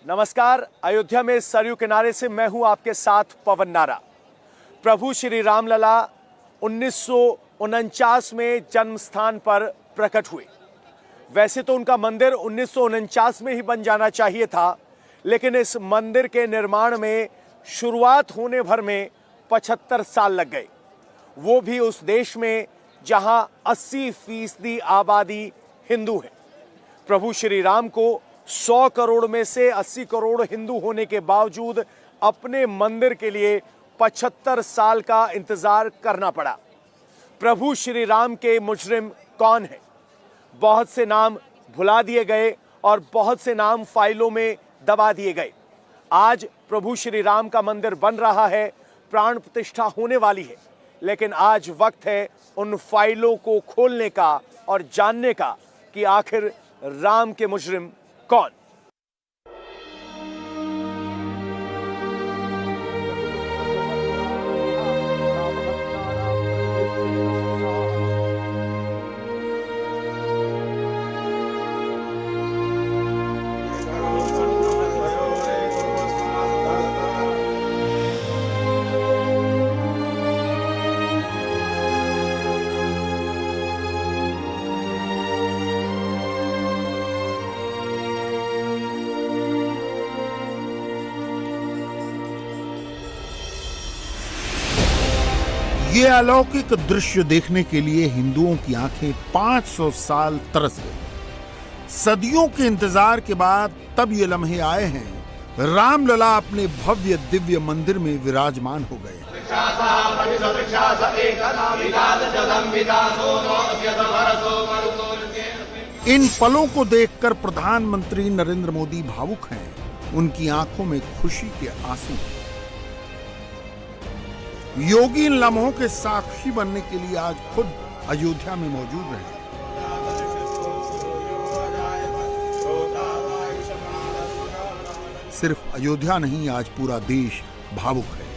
नमस्कार। अयोध्या में सरयू किनारे से मैं हूं आपके साथ पवन नारा। प्रभु श्री रामलला 1949 में जन्म स्थान पर प्रकट हुए। वैसे तो उनका मंदिर 1949 में ही बन जाना चाहिए था, लेकिन इस मंदिर के निर्माण में शुरुआत होने भर में 75 साल लग गए, वो भी उस देश में जहां 80% आबादी हिंदू है। प्रभु श्री राम को 100 करोड़ में से 80 करोड़ हिंदू होने के बावजूद अपने मंदिर के लिए 75 साल का इंतजार करना पड़ा। प्रभु श्री राम के मुजरिम कौन है? बहुत से नाम भुला दिए गए और बहुत से नाम फाइलों में दबा दिए गए। आज प्रभु श्री राम का मंदिर बन रहा है, प्राण प्रतिष्ठा होने वाली है, लेकिन आज वक्त है उन फाइलों को खोलने का और जानने का कि आखिर राम के मुजरिम कौन। ये अलौकिक दृश्य देखने के लिए हिंदुओं की आंखें 500 साल तरस गई। सदियों के इंतजार के बाद तब ये लम्हे आए हैं। रामलला अपने भव्य दिव्य मंदिर में विराजमान हो गए। इन पलों को देखकर प्रधानमंत्री नरेंद्र मोदी भावुक हैं। उनकी आंखों में खुशी के आंसू हैं। योगी इन लम्हों के साक्षी बनने के लिए आज खुद अयोध्या में मौजूद रहे। सिर्फ अयोध्या नहीं, आज पूरा देश भावुक है।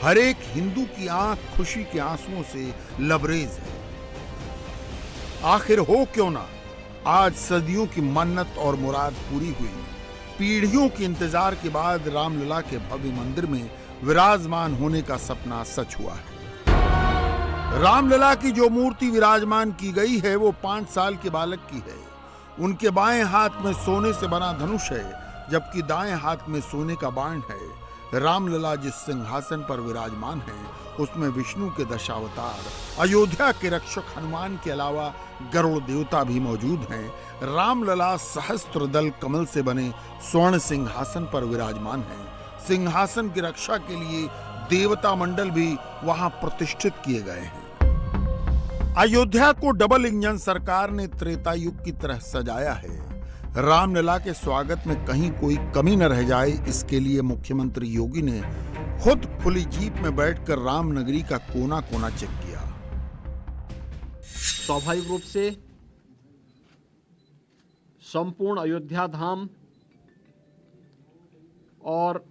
हर एक हिंदू की आंख खुशी के आंसुओं से लबरेज है। आखिर हो क्यों ना, आज सदियों की मन्नत और मुराद पूरी हुई। पीढ़ियों के इंतजार के बाद रामलला के भव्य मंदिर में विराजमान होने का सपना सच हुआ है। रामलला की जो मूर्ति विराजमान की गई है वो 5 साल के बालक की है। उनके बाएं हाथ में सोने से बना धनुष है, जबकि दाएं हाथ में सोने का बाण है। रामलला जिस सिंहासन पर विराजमान है उसमें विष्णु के दशावतार, अयोध्या के रक्षक हनुमान के अलावा गरुड़ देवता भी मौजूद हैं। रामलला सहस्त्र दल कमल से बने स्वर्ण सिंहासन पर विराजमान है। सिंहासन की रक्षा के लिए देवता मंडल भी वहां प्रतिष्ठित किए गए हैं। अयोध्या को डबल इंजन सरकार ने त्रेता युग की तरह सजाया है। रामलला के स्वागत में कहीं कोई कमी न रह जाए, इसके लिए मुख्यमंत्री योगी ने खुद खुली जीप में बैठकर रामनगरी का कोना कोना चेक किया। स्वाभाविक रूप से संपूर्ण अयोध्या धाम और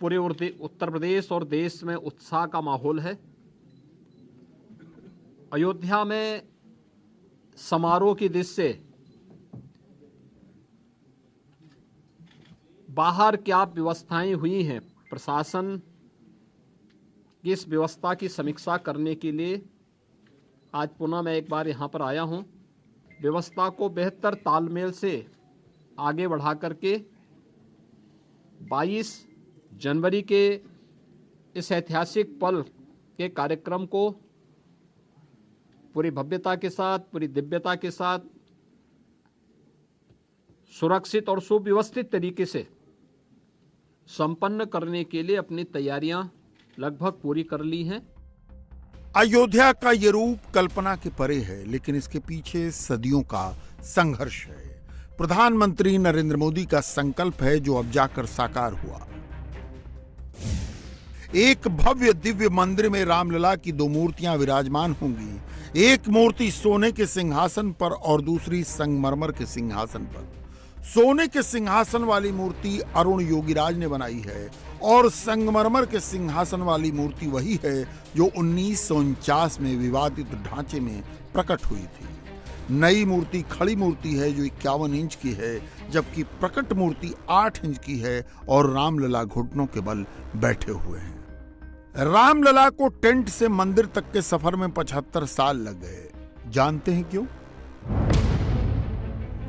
पूरे उत्तर प्रदेश और देश में उत्साह का माहौल है। अयोध्या में समारोह की दृष्टि से बाहर क्या व्यवस्थाएं हुई हैं, प्रशासन की इस व्यवस्था की समीक्षा करने के लिए आज पुनः मैं एक बार यहां पर आया हूं। व्यवस्था को बेहतर तालमेल से आगे बढ़ा करके 22 जनवरी के इस ऐतिहासिक पल के कार्यक्रम को पूरी भव्यता के साथ, पूरी दिव्यता के साथ, सुरक्षित और सुव्यवस्थित तरीके से संपन्न करने के लिए अपनी तैयारियां लगभग पूरी कर ली हैं। अयोध्या का ये रूप कल्पना के परे है, लेकिन इसके पीछे सदियों का संघर्ष है। प्रधानमंत्री नरेंद्र मोदी का संकल्प है जो अब जाकर साकार हुआ। एक भव्य दिव्य मंदिर में रामलला की 2 मूर्तियां विराजमान होंगी। एक मूर्ति सोने के सिंहासन पर और दूसरी संगमरमर के सिंहासन पर। सोने के सिंहासन वाली मूर्ति अरुण योगीराज ने बनाई है और संगमरमर के सिंहासन वाली मूर्ति वही है जो 1949 में विवादित ढांचे में प्रकट हुई थी। नई मूर्ति खड़ी मूर्ति है जो 51 इंच की है, जबकि प्रकट मूर्ति 8 इंच की है और रामलला घुटनों के बल बैठे हुए हैं। रामलला को टेंट से मंदिर तक के सफर में 75 साल लग गए। जानते हैं क्यों?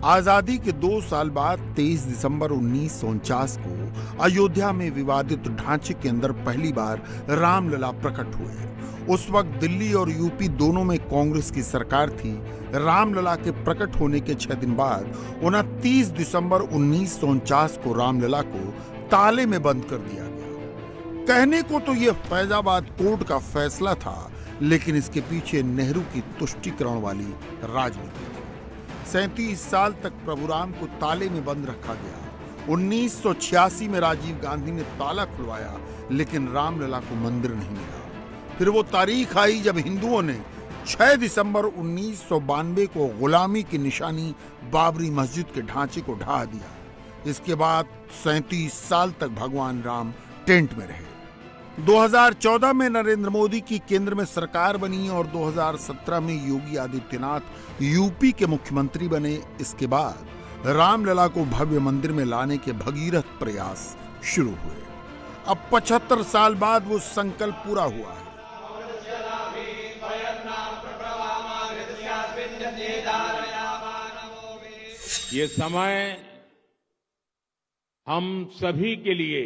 आजादी के 2 साल बाद 23 दिसंबर 1949 को अयोध्या में विवादित ढांचे के अंदर पहली बार रामलला प्रकट हुए। उस वक्त दिल्ली और यूपी दोनों में कांग्रेस की सरकार थी। रामलला के प्रकट होने के 6 दिन बाद 29 दिसंबर 1949 को रामलला को ताले में बंद कर दिया गया। कहने को तो यह फैजाबाद कोर्ट का फैसला था, लेकिन इसके पीछे नेहरू की तुष्टीकरण वाली राजनीति थी। 37 साल तक प्रभुराम को ताले में बंद रखा गया। 1986 में राजीव गांधी ने ताला खुलवाया, लेकिन रामलला को मंदिर नहीं मिला। फिर वो तारीख आई जब हिंदुओं ने 6 दिसंबर 1992 को गुलामी की निशानी बाबरी मस्जिद के ढांचे को ढहा दिया। इसके बाद 37 साल तक भगवान राम टेंट में रहे। 2014 में नरेंद्र मोदी की केंद्र में सरकार बनी और 2017 में योगी आदित्यनाथ यूपी के मुख्यमंत्री बने। इसके बाद रामलला को भव्य मंदिर में लाने के भगीरथ प्रयास शुरू हुए। अब 75 साल बाद वो संकल्प पूरा हुआ है। ये समय हम सभी के लिए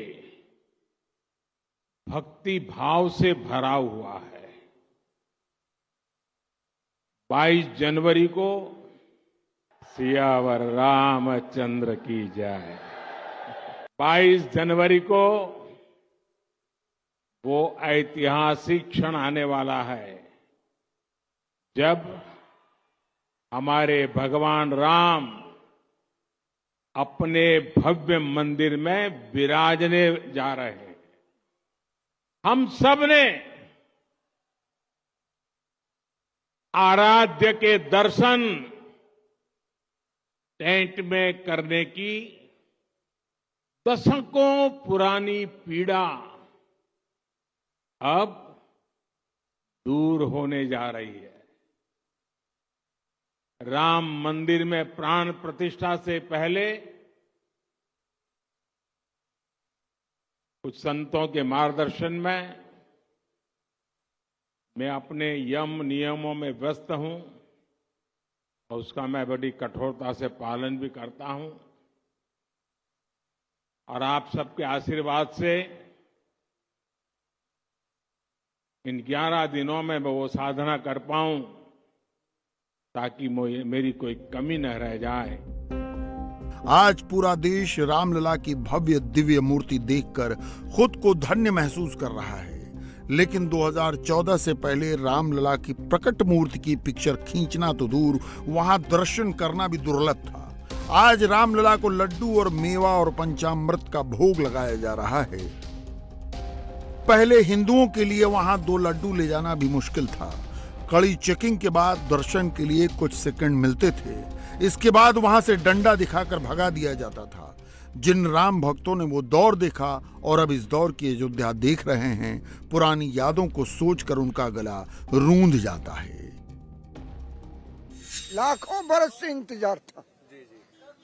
भक्ति भाव से भरा हुआ है। 22 जनवरी को सियावर रामचंद्र की जय। 22 जनवरी को वो ऐतिहासिक क्षण आने वाला है जब हमारे भगवान राम अपने भव्य मंदिर में विराजने जा रहे हैं। हम सब ने आराध्य के दर्शन टेंट में करने की दशकों पुरानी पीड़ा अब दूर होने जा रही है। राम मंदिर में प्राण प्रतिष्ठा से पहले कुछ संतों के मार्गदर्शन में मैं अपने यम नियमों में व्यस्त हूं और उसका मैं बड़ी कठोरता से पालन भी करता हूं। और आप सबके आशीर्वाद से इन 11 दिनों में मैं वो साधना कर पाऊं ताकि मेरी कोई कमी न रह जाए। आज पूरा देश रामलला की भव्य दिव्य मूर्ति देखकर खुद को धन्य महसूस कर रहा है। लेकिन 2014 से पहले रामलला की प्रकट मूर्ति की पिक्चर खींचना तो दूर, वहां दर्शन करना भी दुर्लभ था। आज रामलला को लड्डू और मेवा और पंचामृत का भोग लगाया जा रहा है। पहले हिंदुओं के लिए वहां 2 लड्डू ले जाना भी मुश्किल था। कड़ी चेकिंग के बाद दर्शन के लिए कुछ सेकंड मिलते थे। इसके बाद वहां से डंडा दिखाकर भगा दिया जाता था। जिन राम भक्तों ने वो दौर देखा और अब इस दौर की अयोध्या देख रहे हैं, पुरानी यादों को सोचकर उनका गला रूंध जाता है। लाखों बरस से इंतजार था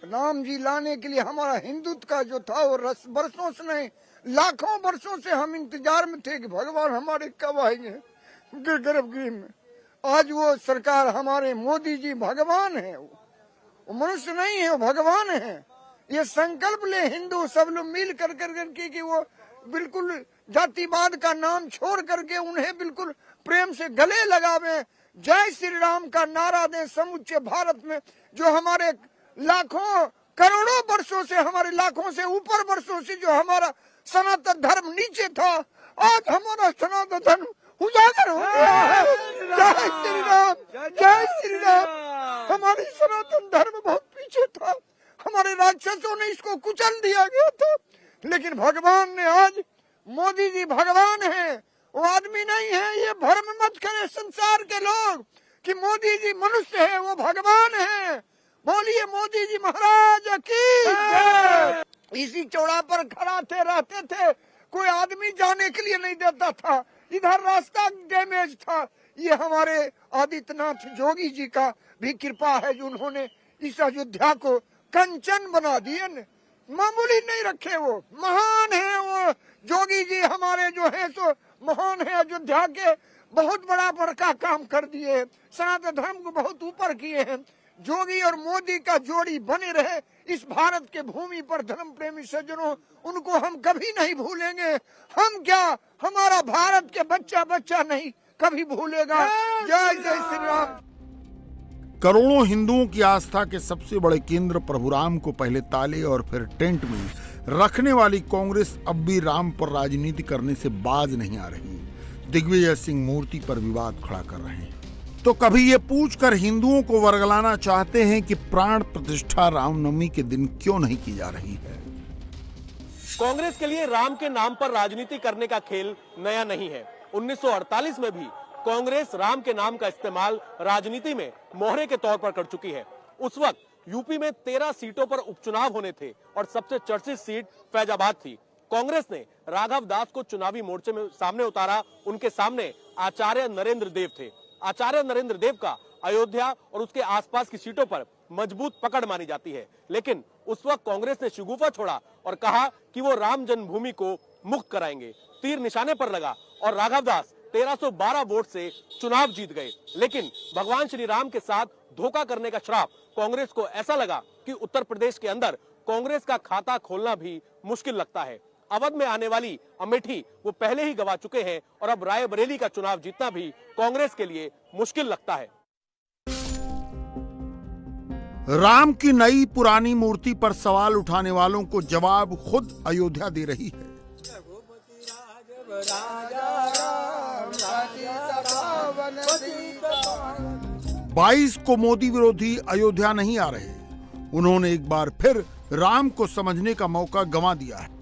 राम जी लाने के लिए। हमारा हिंदुत्व का जो था वो बरसों से नहीं, लाखों बरसों से हम इंतजार में थे कि भगवान हमारे कब आएंगे गर्भगृह में। आज वो सरकार, हमारे मोदी जी भगवान है। वो मनुष्य नहीं है, वो भगवान है। ये संकल्प ले हिंदू सब लोग मिल कर करके कि वो बिल्कुल जातिवाद का नाम छोड़ करके उन्हें बिल्कुल प्रेम से गले लगावे, जय श्री राम का नारा दें समूचे भारत में। जो हमारे लाखों करोड़ों वर्षों से, हमारे लाखों से ऊपर वर्षों से जो हमारा सनातन धर्म नीचे था, आज हमारा सनातन धर्म उजागर हो गया है। जय श्री राम, जय श्री राम। हमारी सनातन धर्म बहुत पीछे था, हमारे राक्षसों ने इसको कुचल दिया गया था। लेकिन भगवान ने, आज मोदी जी भगवान है, वो आदमी नहीं है। ये भ्रम मत करे संसार के लोग कि मोदी जी मनुष्य है, वो भगवान है। बोलिए मोदी जी महाराज की। इसी चौड़ा पर खड़ा थे, रहते थे, कोई आदमी जाने के लिए नहीं देता था। इधर रास्ता डैमेज था, ये हमारे आदित्यनाथ जोगी जी का भी कृपा है जो उन्होंने इस अयोध्या को कंचन बना दिए न। मामूली नहीं रखे, वो महान है। वो जोगी जी हमारे जो है सो महान है, अयोध्या के बहुत बड़ा काम कर दिए, सनातन धर्म को बहुत ऊपर किए हैं। जोगी और मोदी का जोड़ी बने रहे इस भारत के भूमि पर। धर्म प्रेमी सज्जनों, उनको हम कभी नहीं भूलेंगे। हम क्या, हमारा भारत के बच्चा नहीं कभी भूलेगा। जय जय श्री राम। करोड़ों हिंदुओं की आस्था के सबसे बड़े केंद्र प्रभु राम को पहले ताले और फिर टेंट में रखने वाली कांग्रेस अब भी राम पर राजनीति करने से बाज नहीं आ रही। दिग्विजय सिंह मूर्ति पर विवाद खड़ा कर रहे हैं तो कभी ये पूछकर हिंदुओं को वर्गलाना चाहते हैं कि प्राण प्रतिष्ठा रामनवमी के दिन क्यों नहीं की जा रही है। कांग्रेस के लिए राम के नाम पर राजनीति करने का खेल नया नहीं है। 1948 में भी कांग्रेस राम के नाम का इस्तेमाल राजनीति में मोहरे के तौर पर कर चुकी है। उस वक्त यूपी में 13 सीटों पर उपचुनाव होने थे और सबसे चर्चित सीट फैजाबाद थी। कांग्रेस ने राघव दास को चुनावी मोर्चे में सामने उतारा। उनके सामने आचार्य नरेंद्र देव थे। आचार्य नरेंद्र देव का अयोध्या और उसके आसपास की सीटों पर मजबूत पकड़ मानी जाती है, लेकिन उस वक्त कांग्रेस ने शिगुफा छोड़ा और कहा कि वो राम जन्मभूमि को मुक्त कराएंगे। तीर निशाने पर लगा और राघव दास 1312 वोट से चुनाव जीत गए। लेकिन भगवान श्री राम के साथ धोखा करने का श्राप कांग्रेस को ऐसा लगा कि उत्तर प्रदेश के अंदर कांग्रेस का खाता खोलना भी मुश्किल लगता है। अवध में आने वाली अमेठी वो पहले ही गवा चुके हैं और अब रायबरेली का चुनाव जीतना भी कांग्रेस के लिए मुश्किल लगता है। राम की नई पुरानी मूर्ति पर सवाल उठाने वालों को जवाब खुद अयोध्या दे रही है। 22 को मोदी विरोधी अयोध्या नहीं आ रहे। उन्होंने एक बार फिर राम को समझने का मौका गंवा दिया है।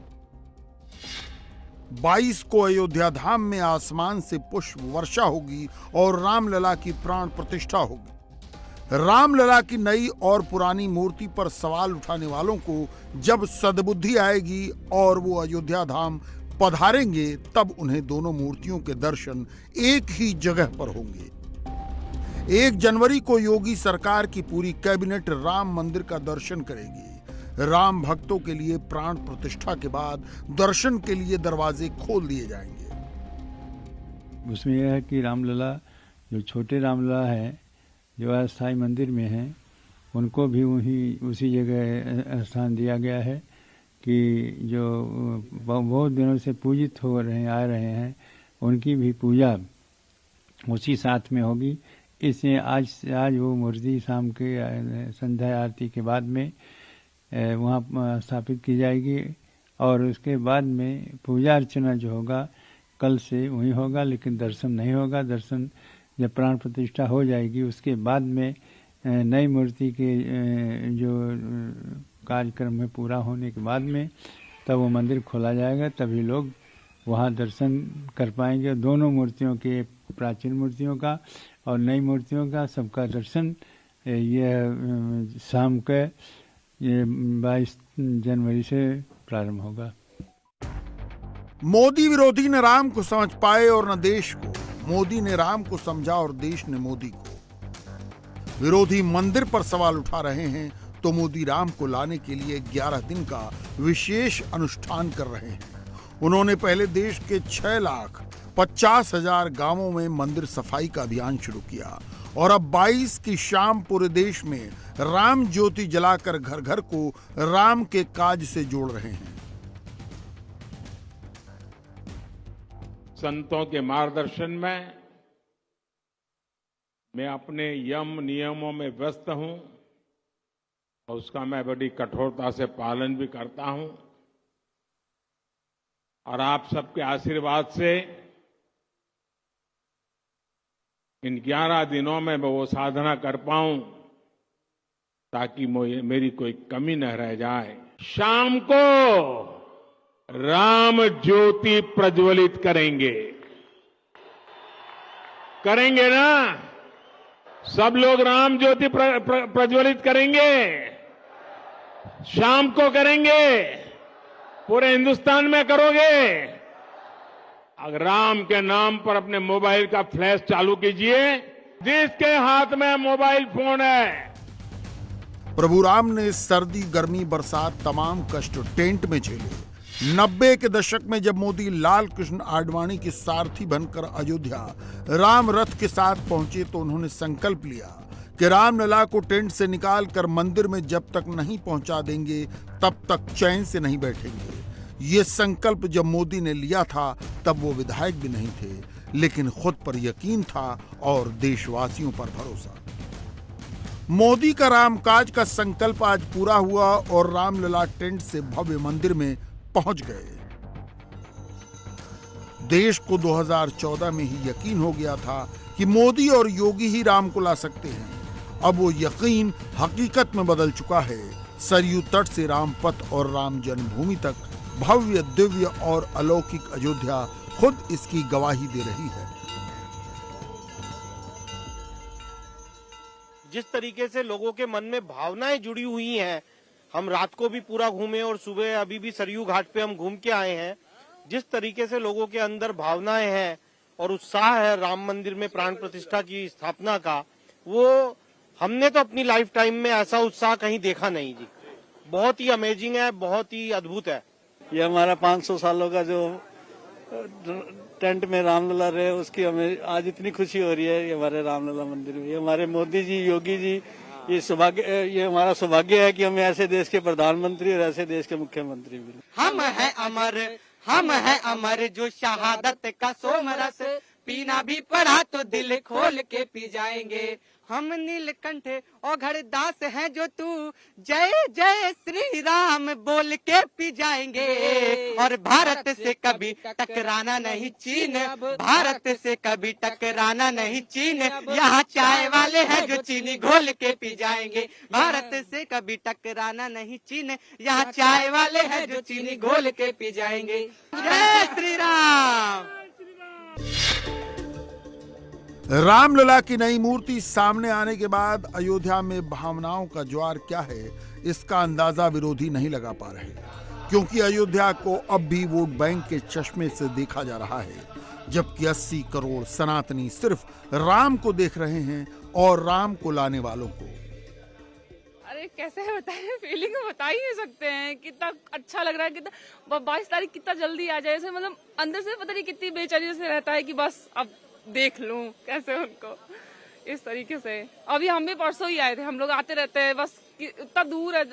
22 को अयोध्या धाम में आसमान से पुष्प वर्षा होगी और रामलला की प्राण प्रतिष्ठा होगी। रामलला की नई और पुरानी मूर्ति पर सवाल उठाने वालों को जब सद्बुद्धि आएगी और वो अयोध्या धाम पधारेंगे, तब उन्हें दोनों मूर्तियों के दर्शन एक ही जगह पर होंगे। 1 जनवरी को योगी सरकार की पूरी कैबिनेट राम मंदिर का दर्शन करेगी। राम भक्तों के लिए प्राण प्रतिष्ठा के बाद दर्शन के लिए दरवाजे खोल दिए जाएंगे। उसमें यह है कि रामलला, जो छोटे रामलला है जो अस्थाई मंदिर में हैं, उनको भी उसी जगह स्थान दिया गया है कि जो बहुत दिनों से पूजित हो रहे आ रहे हैं, उनकी भी पूजा उसी साथ में होगी। इसलिए आज वो मूर्ति शाम के संध्या आरती के बाद में वहाँ स्थापित की जाएगी और उसके बाद में पूजा अर्चना जो होगा कल से वहीं होगा, लेकिन दर्शन नहीं होगा। दर्शन जब प्राण प्रतिष्ठा हो जाएगी उसके बाद में नई मूर्ति के जो कार्यक्रम में पूरा होने के बाद में तब वो मंदिर खोला जाएगा, तभी लोग वहाँ दर्शन कर पाएंगे। दोनों मूर्तियों के, प्राचीन मूर्तियों का और नई मूर्तियों का, सबका दर्शन यह शाम के 22 जनवरी से प्रारंभ होगा। मोदी विरोधी न राम को समझ पाए और न देश को। मोदी ने राम को समझा और देश ने मोदी को। विरोधी मंदिर पर सवाल उठा रहे हैं तो मोदी राम को लाने के लिए 11 दिन का विशेष अनुष्ठान कर रहे हैं। उन्होंने पहले देश के 6,50,000 गांवों में मंदिर सफाई का अभियान शुरू किया और अब 22 की शाम पूरे देश में राम ज्योति जलाकर घर घर को राम के काज से जोड़ रहे हैं। संतों के मार्गदर्शन में मैं अपने यम नियमों में व्यस्त हूं और उसका मैं बड़ी कठोरता से पालन भी करता हूं और आप सबके आशीर्वाद से इन 11 दिनों में मैं वो साधना कर पाऊं ताकि मेरी कोई कमी न रह जाए। शाम को राम ज्योति प्रज्वलित करेंगे ना? सब लोग राम ज्योति प्रज्वलित करेंगे। शाम को करेंगे, पूरे हिंदुस्तान में करोगे। अगर राम के नाम पर अपने मोबाइल का फ्लैश चालू कीजिए, जिसके हाथ में मोबाइल फोन है, प्रभु राम ने सर्दी, गर्मी, बरसात तमाम कष्ट टेंट में झेले। 90 के दशक में जब मोदी लाल कृष्ण आडवाणी के सारथी बनकर अयोध्या राम रथ के साथ पहुंचे तो उन्होंने संकल्प लिया कि रामलला को टेंट से निकाल कर मंदिर में जब तक नहीं पहुंचा देंगे तब तक चैन से नहीं बैठेंगे। ये संकल्प जब मोदी ने लिया था तब वो विधायक भी नहीं थे, लेकिन खुद पर यकीन था और देशवासियों पर भरोसा। मोदी का रामकाज का संकल्प आज पूरा हुआ और रामलला टेंट से भव्य मंदिर में पहुंच गए। देश को 2014 में ही यकीन हो गया था कि मोदी और योगी ही राम को ला सकते हैं। अब वो यकीन हकीकत में बदल चुका है। सरयू तट से रामपथ और राम जन्मभूमि तक भव्य, दिव्य और अलौकिक अयोध्या खुद इसकी गवाही दे रही है। जिस तरीके से लोगों के मन में भावनाएं जुड़ी हुई हैं, हम रात को भी पूरा घूमे और सुबह अभी भी सरयू घाट पे हम घूम के आए हैं। जिस तरीके से लोगों के अंदर भावनाएं हैं और उत्साह है राम मंदिर में प्राण प्रतिष्ठा की स्थापना का, वो हमने तो अपनी लाइफ टाइम में ऐसा उत्साह कहीं देखा नहीं जी। बहुत ही अमेजिंग है, बहुत ही अद्भुत है। ये हमारा 500 सालों का जो टेंट में रामलला रहे, उसकी हमें आज इतनी खुशी हो रही है। ये हमारे रामलला मंदिर में, ये हमारे मोदी जी, योगी जी, ये हमारा सौभाग्य है कि हमें ऐसे देश के प्रधानमंत्री और ऐसे देश के मुख्यमंत्री मिले। हम है अमर जो शहादत का सोमरस पीना भी पड़ा तो दिल खोल के पी जाएंगे। हम नीलकंठ और घरदास है जो तू जय जय श्री राम बोल के पी जाएंगे। और भारत से कभी टकराना नहीं चीन, भारत से कभी टकराना नहीं चीन। यहाँ चाय वाले हैं जो चीनी घोल के पी जाएंगे। भारत से कभी टकराना नहीं चीन, यहाँ चाय वाले हैं जो चीनी घोल के पी जाएंगे। जय श्री राम। रामलला की नई मूर्ति सामने आने के बाद अयोध्या में भावनाओं का ज्वार क्या है, इसका अंदाजा विरोधी नहीं लगा पा रहे, क्योंकि अयोध्या को अब भी वोट बैंक के चश्मे से देखा जा रहा है, जबकि 80 करोड़ सनातनी सिर्फ राम को देख रहे हैं और राम को लाने वालों को। अरे कैसे बताएं, फीलिंग बता ही नहीं सकते हैं। कितना अच्छा लग रहा है, कितना 22 तारीख कितना जल्दी आ जाए। मतलब अंदर से पता नहीं कितनी बेचैनी से रहता है कि बस अब देख लूं कैसे उनको इस तरीके से। अभी हम भी परसों ही आए थे, हम लोग आते रहते हैं, बस इतना दूर है,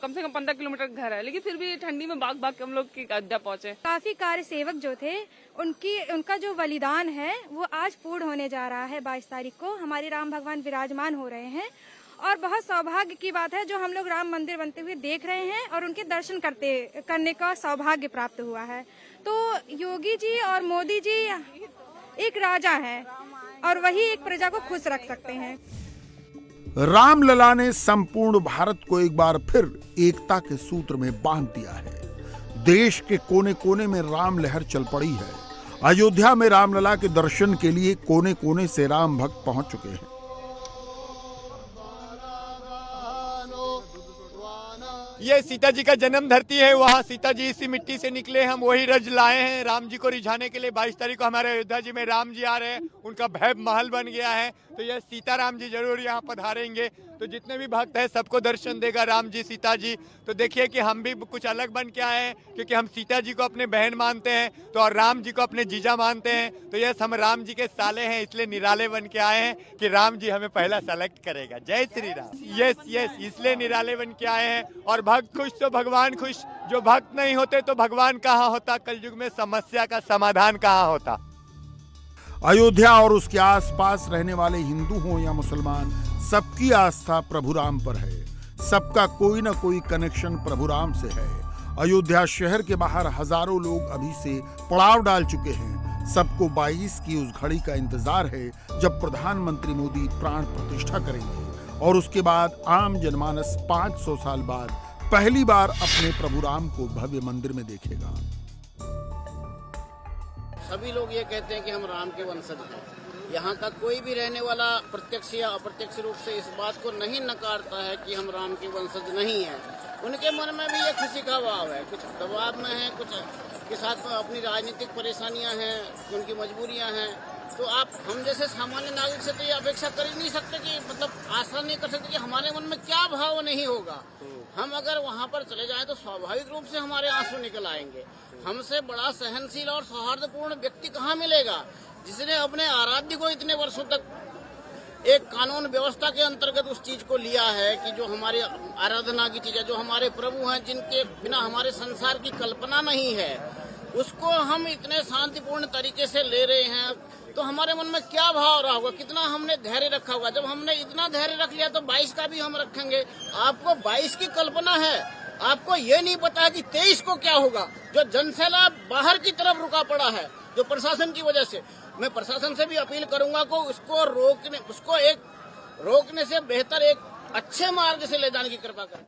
कम से कम 15 किलोमीटर घर है, लेकिन फिर भी ठंडी में भाग भाग के हम लोग की अयोध्या पहुंचे। काफी कार्य सेवक जो थे उनका जो बलिदान है वो आज पूर्ण होने जा रहा है। 22 तारीख को हमारे राम भगवान विराजमान हो रहे हैं और बहुत सौभाग्य की बात है जो हम लोग राम मंदिर बनते हुए देख रहे हैं और उनके दर्शन करने का सौभाग्य प्राप्त हुआ है। तो योगी जी और मोदी जी एक राजा है और वही एक प्रजा को खुश रख सकते हैं। रामलला ने संपूर्ण भारत को एक बार फिर एकता के सूत्र में बांध दिया है। देश के कोने कोने में राम लहर चल पड़ी है। अयोध्या में रामलला के दर्शन के लिए कोने कोने से राम भक्त पहुंच चुके हैं। ये सीता जी का जन्म धरती है, वहाँ सीता जी इसी मिट्टी से निकले, हम वही रज लाए हैं राम जी को रिझाने के लिए। 22 तारीख को हमारे अयोध्या जी में राम जी आ रहे हैं, उनका भव्य महल बन गया है, तो ये सीताराम जी जरूर यहाँ पधारेंगे। तो जितने भी भक्त हैं सबको दर्शन देगा राम जी, सीता जी। तो देखिए कि हम भी कुछ अलग बन के आए हैं, क्योंकि हम सीता जी को अपने बहन मानते हैं तो और राम जी को अपने जीजा मानते हैं। तो यस, हम राम जी के साले हैं, इसलिए निराले बन के आए हैं कि राम जी हमें पहला सेलेक्ट करेगा। जय श्री राम। यस यस, इसलिए निराले बन के आए हैं। और भक्त खुश तो भगवान खुश, जो भक्त नहीं होते तो भगवान कहाँ होता, कलयुग में समस्या का समाधान कहाँ होता। अयोध्या और उसके आसपास रहने वाले हिंदू हों या मुसलमान, सबकी आस्था प्रभु राम पर है। सबका कोई ना कोई कनेक्शन प्रभु राम से है। अयोध्या शहर के बाहर हजारों लोग अभी से पड़ाव डाल चुके हैं। सबको 22 की उस घड़ी का इंतजार है जब प्रधानमंत्री मोदी प्राण प्रतिष्ठा करेंगे और उसके बाद आम जनमानस 500 साल बाद पहली बार अपने प्रभु राम को भव्य मंदिर में देखेगा। सभी लोग ये कहते हैं कि हम राम के वंशज हैं। यहाँ का कोई भी रहने वाला प्रत्यक्ष या अप्रत्यक्ष रूप से इस बात को नहीं नकारता है कि हम राम के वंशज नहीं हैं। उनके मन में भी ये खुशी का भाव है। कुछ दबाव में है, कुछ के साथ में अपनी राजनीतिक परेशानियां हैं, उनकी मजबूरियां हैं। तो आप हम जैसे सामान्य नागरिक से तो ये अपेक्षा कर ही नहीं सकते कि मतलब आशा नहीं कर सकते कि हमारे मन में क्या भाव नहीं होगा। हम अगर वहाँ पर चले जाएं तो स्वाभाविक रूप से हमारे आंसू निकल आएंगे। हमसे बड़ा सहनशील और सौहार्दपूर्ण व्यक्ति कहाँ मिलेगा जिसने अपने आराध्य को इतने वर्षों तक एक कानून व्यवस्था के अंतर्गत उस चीज को लिया है कि जो हमारी आराधना की चीज है, जो हमारे प्रभु हैं, जिनके बिना हमारे संसार की कल्पना नहीं है, उसको हम इतने शांतिपूर्ण तरीके से ले रहे हैं। तो हमारे मन में क्या भाव रहा होगा, कितना हमने धैर्य रखा होगा। जब हमने इतना धैर्य रख लिया तो 22 का भी हम रखेंगे। आपको 22 की कल्पना है, आपको ये नहीं पता कि 23 को क्या होगा। जो जनसैलाब बाहर की तरफ रुका पड़ा है जो प्रशासन की वजह से, मैं प्रशासन से भी अपील करूंगा को उसको रोकने से बेहतर एक अच्छे मार्ग से ले जाने की कृपा करें।